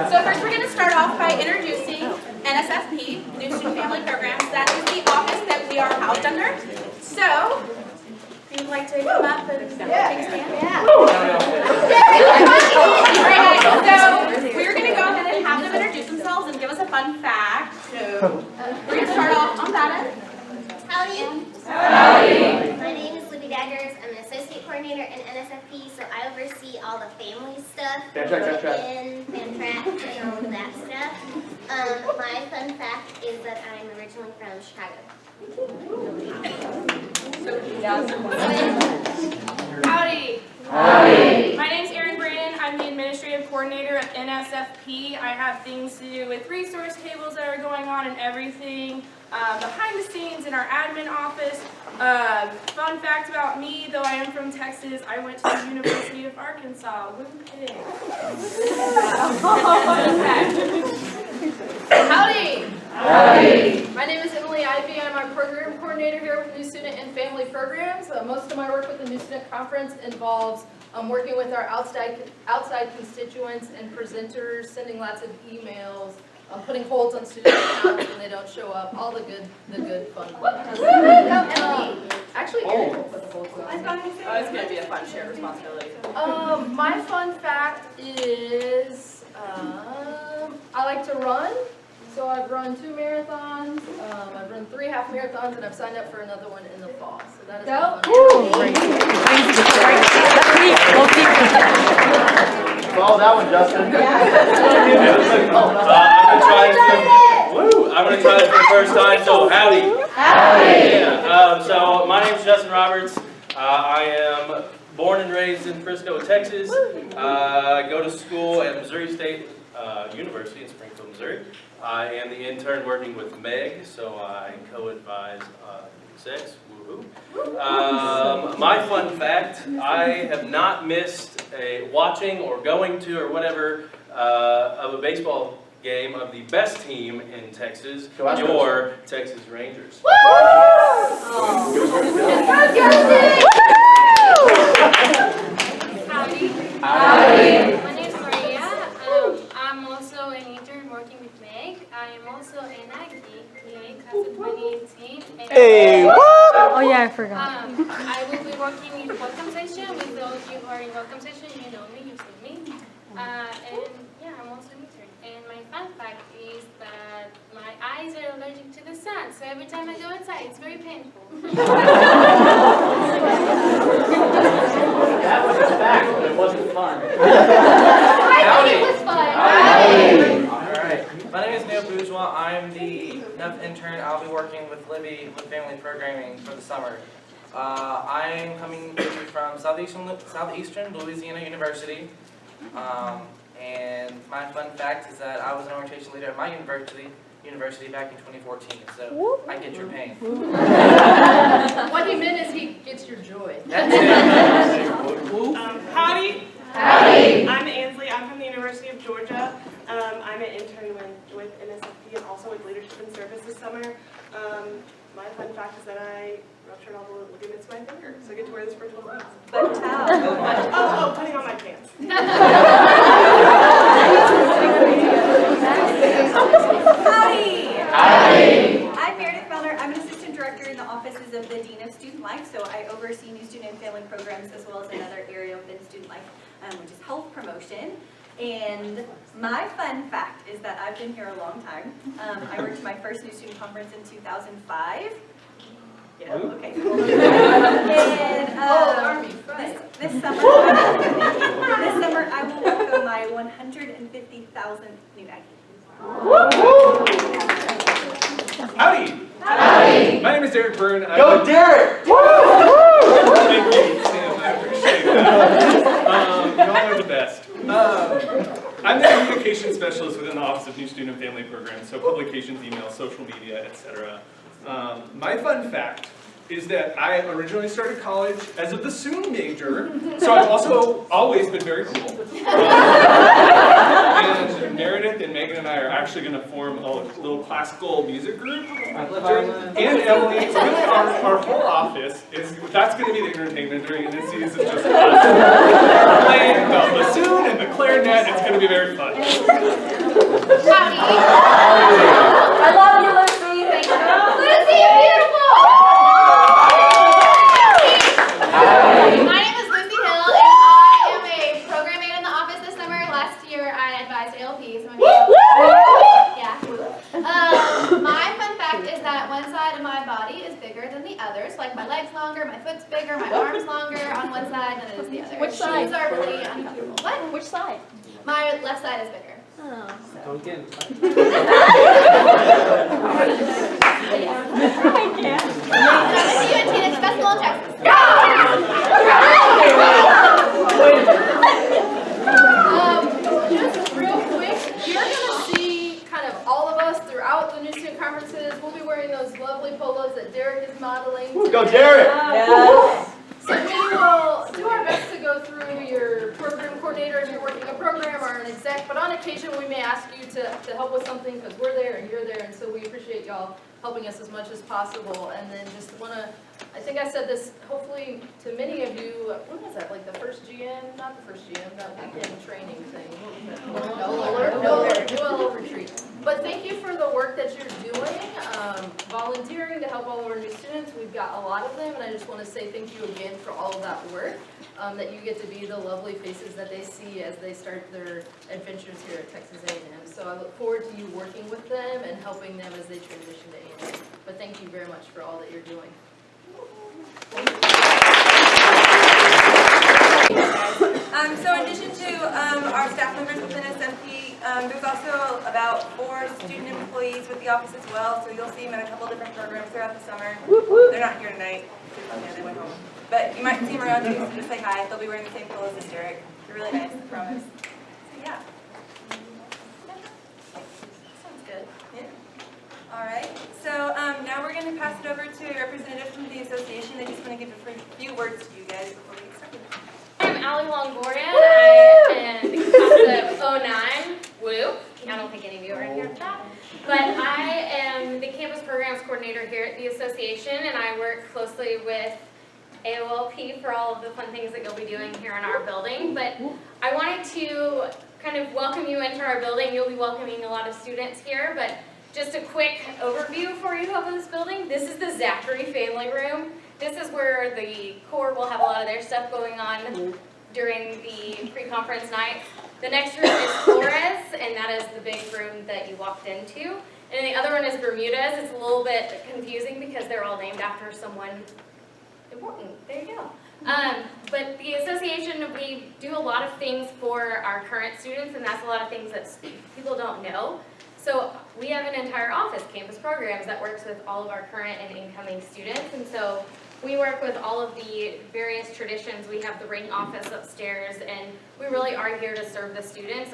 So first we're going to start off by introducing NSFP, New Student Family Programs. That is the office that we are housed under. So, if you'd like to come up and take a stand. Yeah. Alright guys, so we're going to go ahead and have them introduce themselves and give us a fun fact. So, we're going to start off on that end. Howdy. Howdy. My name is Libby Daggers. I'm an associate coordinator in NSFP, so I oversee all the family stuff, fan track, and all of that stuff. My fun fact is that I'm originally from Chicago. Howdy. Howdy. My name's Erin Brandon. I'm the administrative coordinator of NSFP. I have things to do with resource tables that are going on and everything. Behind the scenes in our admin office. Fun fact about me, though I am from Texas, I went to the University of Arkansas. Wouldn't kidding. Howdy! Howdy. My name is Emily Ivey. I'm our program coordinator here with New Student and Family Programs. Most of my work with the New Student Conference involves working with our outside constituents and presenters, sending lots of emails, putting holds on student accounts when they don't show up, all the good fun things. Actually, Erin will put the holds on. It's going to be a fun shared responsibility. My fun fact is I like to run. So I've run 2 marathons, I've run 3 half marathons, and I've signed up for another one in the fall. So that is my fun fact. Follow that one, Justin. I'm going to try this for the first time, so howdy. Howdy. Yeah, so my name is Justin Roberts. I am born and raised in Frisco, Texas. I go to school at Missouri State University in Springfield, Missouri. I am the intern working with Meg, so I co-advise sex. Woohoo. My fun fact, I have not missed a watching or going to or whatever of a baseball game of the best team in Texas, your Texas Rangers. Howdy. Howdy. My name is Maria. I'm also an intern working with Meg. I am also an Aggie, class of 2018. Hey, Oh yeah, I forgot. I will be working in welcome session. With those of you who are in welcome session, you know me, you've seen me. And yeah, I'm also an intern. And my fun fact is that my eyes are allergic to the sun, so every time I go outside, it's very painful. That was a fact, but it wasn't fun. It was fun. Howdy. Alright, my name is Neil Bourgeois. I'm the NUF intern. I'll be working with Libby with family programming for the summer. I'm coming to you from Southeastern Louisiana University. And my fun fact is that I was an orientation leader at my university back in 2014, so I get your pain. What he meant is he gets your joy. That's it. Howdy. Howdy. I'm Ansley. I'm from the University of Georgia. I'm an intern with NSFP and also with Leadership and Service this summer. My fun fact is that I ruptured all the ligaments in my finger, so I get to wear this for 12 weeks. Putting on my pants. Howdy! Howdy. I'm Meredith Mellor. I'm an assistant director in the offices of the Dean of Student Life, so I oversee New Student and Family Programs as well as another area within Student Life, which is health promotion. And my fun fact is that I've been here a long time. I worked my first New Student Conference in 2005. Yeah, okay. And this summer I will welcome my 150,000th new Aggie. Howdy! Howdy. My name is Derek Byrne. Go Derek! Thank you, Sam. I appreciate that. Y'all are the best. I'm the communication specialist within the Office of New Student and Family Programs, so publications, emails, social media, etc. My fun fact is that I originally started college as a bassoon major, so I've also always been very cool. And Meredith and Megan and I are actually going to form a little classical music group. And Emily, really our whole office, that's going to be the entertainment during this season, just us playing the bassoon and the clarinet. It's going to be very fun. Which side? Shoes are really uncomfortable. What? Which side? My left side is bigger. Oh. Don't get in. See you at Teenage Festival in Texas. Just real quick, you're gonna see kind of all of us throughout the new student conferences. We'll be wearing those lovely polos that Derek is modeling. Go Derek! So we will do our best to go through your program coordinator if you're working a program or an exec, but on occasion we may ask you to help with something because we're there and you're there, and so we appreciate y'all helping us as much as possible. And then just want to, I think I said this hopefully to many of you, when was that, like the first GM? Not the first GM, that weekend training thing. What was that? No alert retreat. But thank you for the work that you're doing, volunteering to help all of our new students. We've got a lot of them, and I just want to say thank you again for all of that work, that you get to be the lovely faces that they see as they start their adventures here at Texas A&M. So I look forward to you working with them and helping them as they transition to A&M. But thank you very much for all that you're doing. So in addition to our staff members within SMP, there's also about 4 student employees with the office as well. So you'll see them in a couple different programs throughout the summer. They're not here tonight. Yeah, they went home. But you might see them around too, so just say hi. They'll be wearing the same clothes as Derek. They're really nice, I promise. So yeah. Sounds good. Yeah. All right. So now we're going to pass it over to a representative from the association. They just want to give a few words to you guys before we get started. I'm Allie Longoria. I am the class of 09. Woo! I don't think any of you are in here for that. But I am the campus programs coordinator here at the association, and I work closely with AOLP for all of the fun things that you'll be doing here in our building. But I wanted to kind of welcome you into our building. You'll be welcoming a lot of students here, but just a quick overview for you of this building. This is the Zachary family room. This is where the core will have a lot of their stuff going on during the pre-conference night. The next room is Flores, and that is the big room that you walked into. And the other one is Bermudas. It's a little bit confusing because they're all named after someone important. There you go. But the association, we do a lot of things for our current students, and that's a lot of things that people don't know. So we have an entire office, campus programs, that works with all of our current and incoming students. And so we work with all of the various traditions. We have the ring office upstairs, and we really are here to serve the students.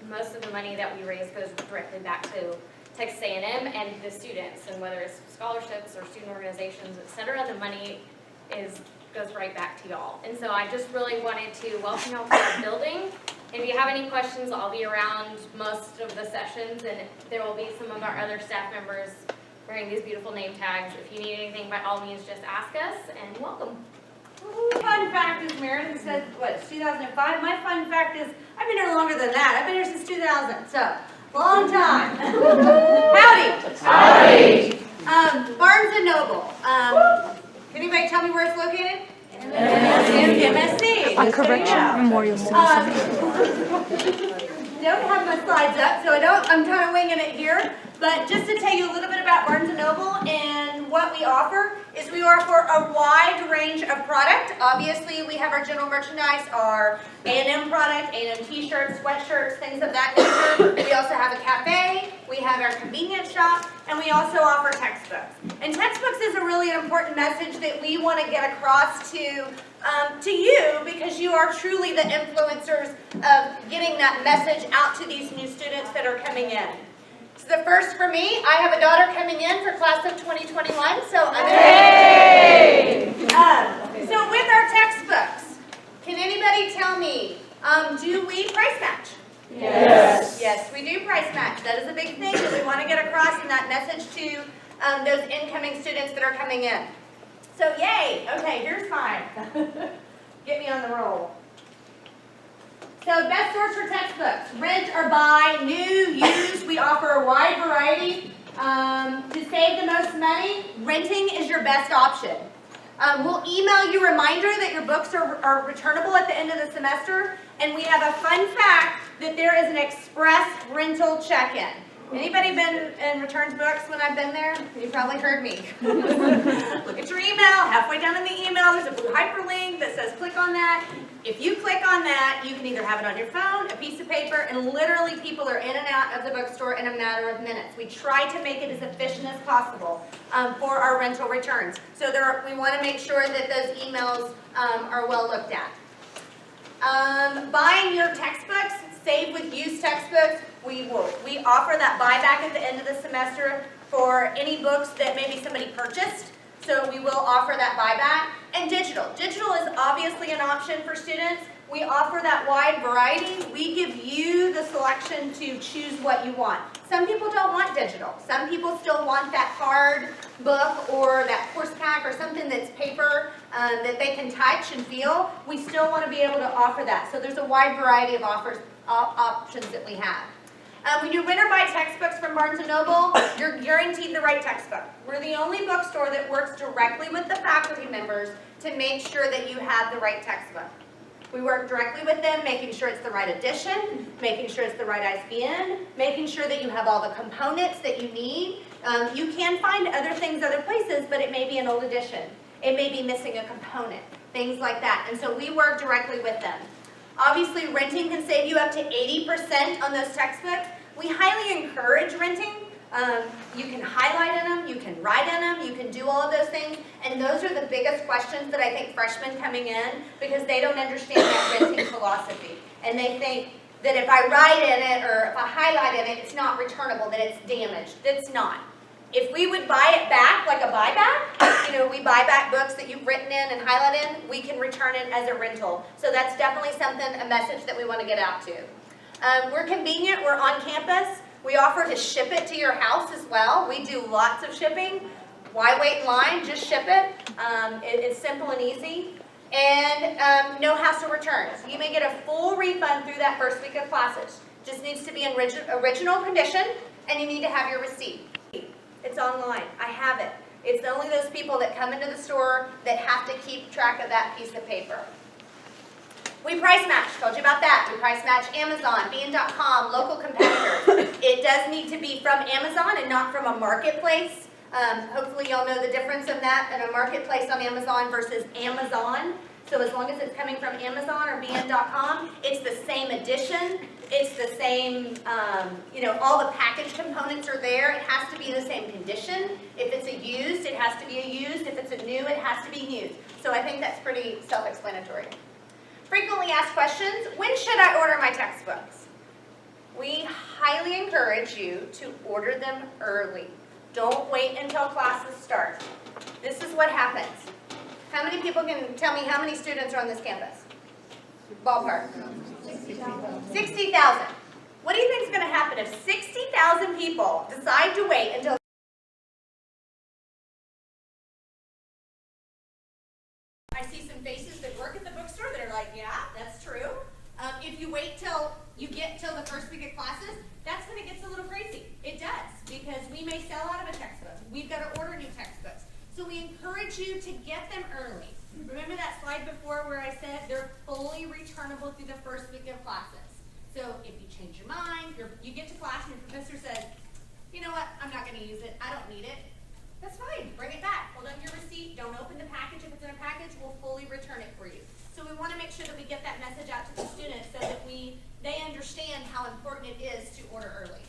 Most of the money that we raise goes directly back to Texas A&M and the students, and whether it's scholarships or student organizations, etc., the money goes right back to y'all. And so I just really wanted to welcome y'all to our building. And if you have any questions, I'll be around most of the sessions, and there will be some of our other staff members wearing these beautiful name tags. If you need anything, by all means, just ask us, and welcome. Fun fact is, Meredith said, what, it's 2005? My fun fact is, I've been here longer than that. I've been here since 2000, so, long time. Howdy. Howdy. Barnes & Noble. Can anybody tell me where it's located? MSC. On Correction Memorial Center. Don't have my slides up, so I'm kind of winging it here. But just to tell you a little bit about Barnes & Noble and what we offer is we offer a wide range of product. Obviously, we have our general merchandise, our A&M product, A&M t-shirts, sweatshirts, things of that nature. We also have a cafe, we have our convenience shop, and we also offer textbooks. And textbooks is a really important message that we want to get across to you, because you are truly the influencers of getting that message out to these new students that are coming in. So the first for me, I have a daughter coming in for class of 2021, so I'm so with our textbooks, can anybody tell me, do we price match? Yes. Yes, we do price match. That is a big thing that we want to get across in that message to those incoming students that are coming in. So yay, okay, here's mine. Get me on the roll. So best source for textbooks, rent or buy, new, used, we offer a wide variety. To save the most money, renting is your best option. We'll email you a reminder that your books are returnable at the end of the semester, and we have a fun fact that there is an express rental check-in. Anybody been in returns books when I've been there? You probably heard me. Look at your email. Halfway down in the email, there's a blue hyperlink that says click on that. If you click on that, you can either have it on your phone, a piece of paper, and literally people are in and out of the bookstore in a matter of minutes. We try to make it as efficient as possible for our rental returns. So we want to make sure that those emails are well looked at. Buying your textbooks, save with used textbooks, we offer that buyback at the end of the semester for any books that maybe somebody purchased. So we will offer that buyback. And digital. Digital is obviously an option for students. We offer that wide variety. We give you the selection to choose what you want. Some people don't want digital. Some people still want that hard book or that course pack or something that's paper that they can touch and feel. We still want to be able to offer that. So there's a wide variety of options that we have. When you rent or buy textbooks from Barnes & Noble, you're guaranteed the right textbook. We're the only bookstore that works directly with the faculty members to make sure that you have the right textbook. We work directly with them, making sure it's the right edition, making sure it's the right ISBN, making sure that you have all the components that you need. You can find other things other places, but it may be an old edition. It may be missing a component, things like that. And so we work directly with them. Obviously, renting can save you up to 80% on those textbooks. We highly encourage renting. You can highlight in them, you can write in them, you can do all of those things. And those are the biggest questions that I think freshmen coming in, because they don't understand that renting philosophy. And they think that if I write in it or if I highlight in it, it's not returnable, that it's damaged. It's not. If we would buy it back like a buyback, we buy back books that you've written in and highlighted in, we can return it as a rental. So that's definitely a message that we want to get out to. We're convenient, we're on campus. We offer to ship it to your house as well. We do lots of shipping. Why wait in line? Just ship it. It's simple and easy. And no hassle returns. You may get a full refund through that first week of classes. Just needs to be in original condition, and you need to have your receipt. It's online. I have it. It's only those people that come into the store that have to keep track of that piece of paper. We price match. Told you about that. We price match Amazon, bean.com, local competitors. It does need to be from Amazon and not from a marketplace. Hopefully y'all know the difference of that in a marketplace on Amazon versus Amazon. So as long as it's coming from Amazon or bean.com, it's the same edition. It's the same, all the package components are there. It has to be in the same condition. If it's a used, it has to be a used. If it's a new, it has to be new. So I think that's pretty self-explanatory. Frequently asked questions, when should I order my textbooks? We highly encourage you to order them early. Don't wait until classes start. This is what happens. How many people can tell me how many students are on this campus? Ballpark. 60,000. What do you think is going to happen if 60,000 people decide to wait until I see some faces that work at the bookstore that are like, yeah, that's true. If you wait till you get till the first week of classes, that's when it gets a little crazy. It does, because we may sell out of a textbook. We've got to order new textbooks. So we encourage you to get them early. Remember that slide before where I said they're fully returnable through the first week of classes. So if you change your mind, you get to class and your professor says, you know what, I'm not going to use it. I don't need it. That's fine. Bring it back. Hold up your receipt. Don't open the package. If it's in a package, we'll fully return it for you. So we want to make sure that we get that message out to the students so that they understand how important it is to order early.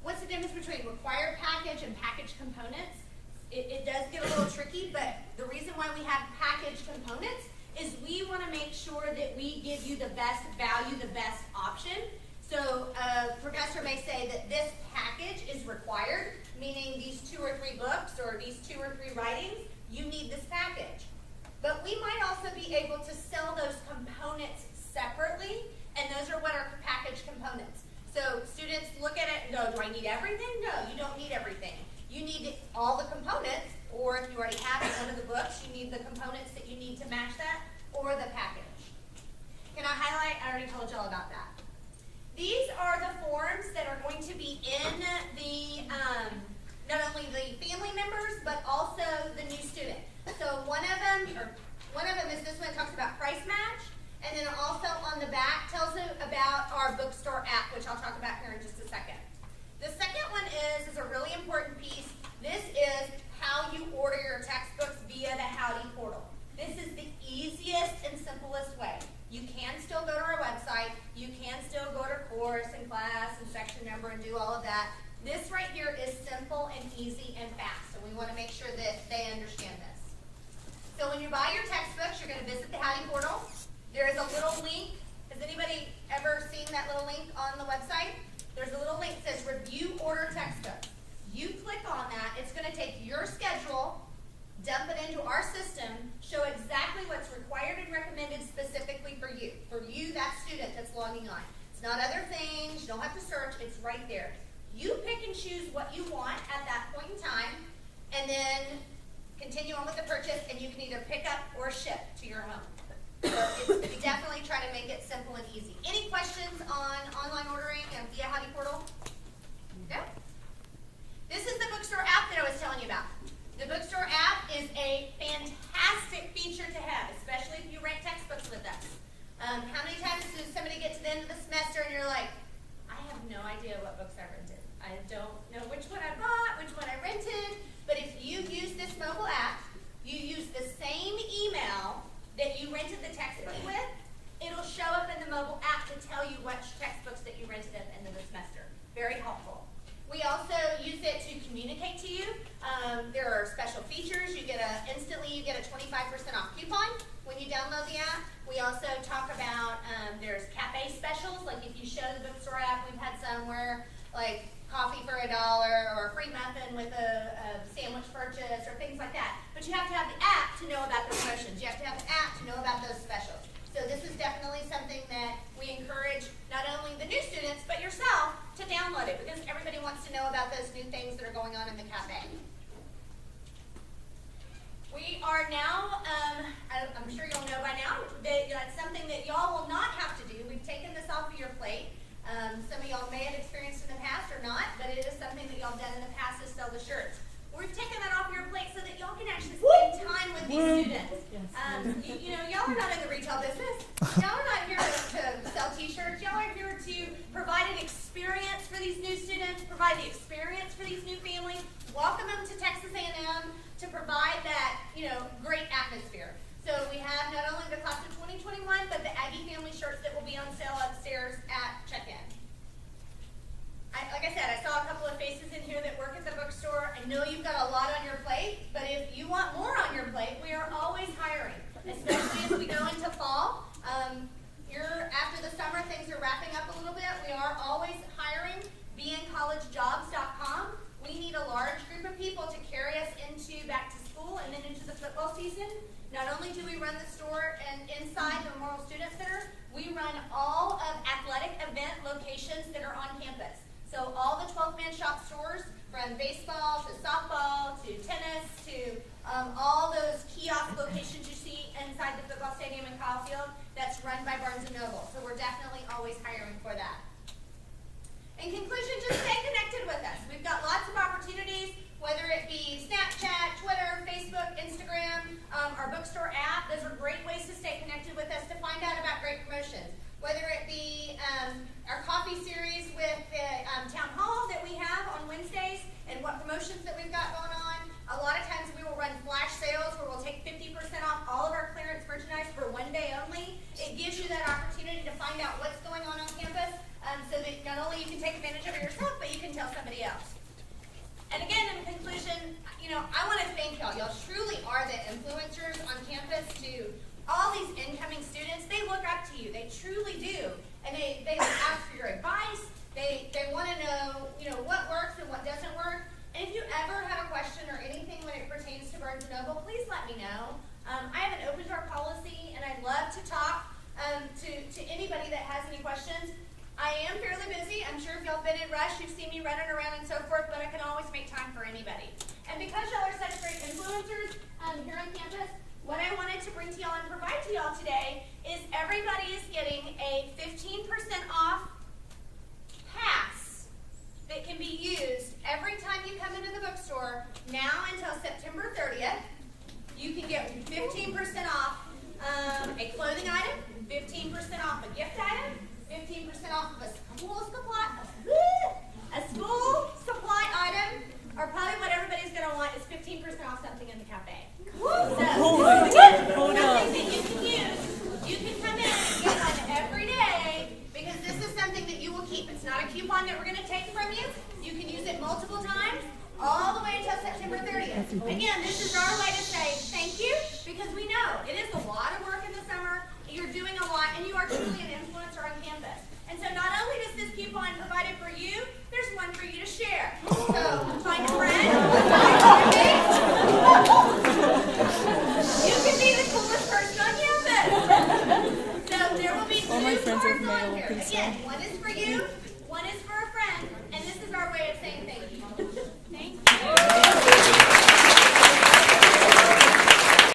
What's the difference between required package and package components? It does get a little tricky, but the reason why we have package components is we want to make sure that we give you the best value, the best option. So a professor may say that this package is required, meaning these 2 or 3 books or these 2 or 3 writings, you need this package. But we might also be able to sell those components separately, and those are what are package components. So students look at it and go, do I need everything? No, you don't need everything. You need all the components, or if you already have one of the books, you need the components that you need to match that, or the package. Can I highlight? I already told y'all about that. These are the forms that are going to be in the, not only the family members, but also the new student. So one of them is this one that talks about price match, and then also on the back tells you about our bookstore app, which I'll talk about here in just a second. The second one is a really important piece. This is how you order your textbooks via the Howdy portal. This is the easiest and simplest way. You number and do all of that. This right here is simple and easy and fast, and we want to make sure that they understand this. So when you buy your textbooks, you're going to visit the Hattie portal. There is a little link. Has anybody ever seen that little link on the website? There's a little link that says Review Order Textbooks. You click on that. It's going to take your schedule, dump it into our system, show exactly what's required and recommended specifically for you. For you, that student that's logging on. It's not other things. You don't have to search. It's right there. You pick and choose what you want at that point in time, and then continue on with the purchase, and you can either pick up or ship to your home. So we definitely try to make it simple and easy. Any questions on online ordering and via Hattie portal? No? This is the bookstore app that I was telling you about. The bookstore app is a fantastic feature to have, especially if you rent textbooks with us. How many times does somebody get to the end of the semester and you're like, I have no idea what books I rented. I don't know which one I bought, which one I rented. But if you use this mobile app, you use the same email that you rented the textbook with, it'll show up in the mobile app to tell you which textbooks that you rented at the end of the semester. Very helpful. We also use it to communicate to you. There are special features. Instantly you get a 25% off coupon when you download the app. We also talk about, there's cafe specials. Like if you show the bookstore app, we've had some where like coffee for $1 or a free muffin with a sandwich purchase or things like that. But you have to have the app to know about the promotions. You have to have the app to know about those specials. So this is definitely something that we encourage not only the new students, but yourself to download it because everybody wants to know about those new things that are going on in the cafe. We are now, I'm sure you'll know by now, that that's something that y'all will not have to do. We've taken this off of your plate. Some of y'all may have experienced in the past or not, but it is something that y'all done in the past is sell the shirts. We've taken that off your plate so that y'all can actually spend time with these students. Y'all are not in the retail business. Y'all are not here to sell t-shirts. Y'all are here to provide an experience for these new students, provide the experience for these new families, welcome them to Texas A&M to provide that, great atmosphere. So we have not only the class of 2021, but the Aggie family shirts that will be on sale upstairs at check-in. Like I said, I saw a couple of faces in here that work at the bookstore. I know you've got a lot on your plate, but if you want more on your plate, we are always hiring, especially as we go into fall. After the summer, things are wrapping up a little bit. We are always hiring. BeInCollegeJobs.com. We need a large group of people to carry us into back to school and then into the football season. Not only do we run the store and inside the Memorial Student Center, we run all of athletic event locations that are on campus. So all the 12-man shop stores, from baseball to softball to tennis to all those kiosk locations you see inside the football stadium in Kyle Field, that's run by Barnes & Noble. So we're definitely always hiring for that. In conclusion, just stay connected with us. We've got lots of opportunities, whether it be Snapchat, Twitter, Facebook, Instagram, our bookstore app. Those are great ways to stay connected with us to find out about great promotions. Whether it be our coffee series with the town hall that we have on Wednesdays and what promotions that we've got going on. A lot of times we will run flash sales where we'll take 50% off all of our clearance merchandise for one day only. It gives you that opportunity to find out what's going on campus so that not only you can take advantage of it yourself, but you can tell somebody else. And again, in conclusion, I want to thank y'all. Y'all truly are the influencers on campus to all these incoming students. They look up to you. They truly do. And they ask for your advice. They want to know, what works and what doesn't work. And if you ever have a question or anything when it pertains to Barnes & Noble, please let me know. I have an open door policy, and I'd love to talk to anybody that has any questions. I am fairly busy. I'm sure if y'all been in rush, you've seen me running around and so forth, but I can always make time for anybody. And because y'all are such great influencers here on campus, what I wanted to bring to y'all and provide to y'all today is everybody is getting a 15% off pass that can be used every time you come into the bookstore now until September 30th. You can get 15% off a clothing item, 15% off a gift item, 15% off of a school supply item, or probably what everybody's going to want is 15% off something in the cafe. Something that you can use. You can come in and get one every day because this is something that you will keep. It's not a coupon coupon that we're gonna take from you. You can use it multiple times, all the way until September 30th. Again, this is our way to say thank you, because we know it is a lot of work in the summer, you're doing a lot, and you are truly an influencer on campus. And so not only does this coupon provide it for you, there's one for you to share. So find a friend, find a roommate. You can be the coolest person on campus. So there will be two cards on here. Again, one is for you, one is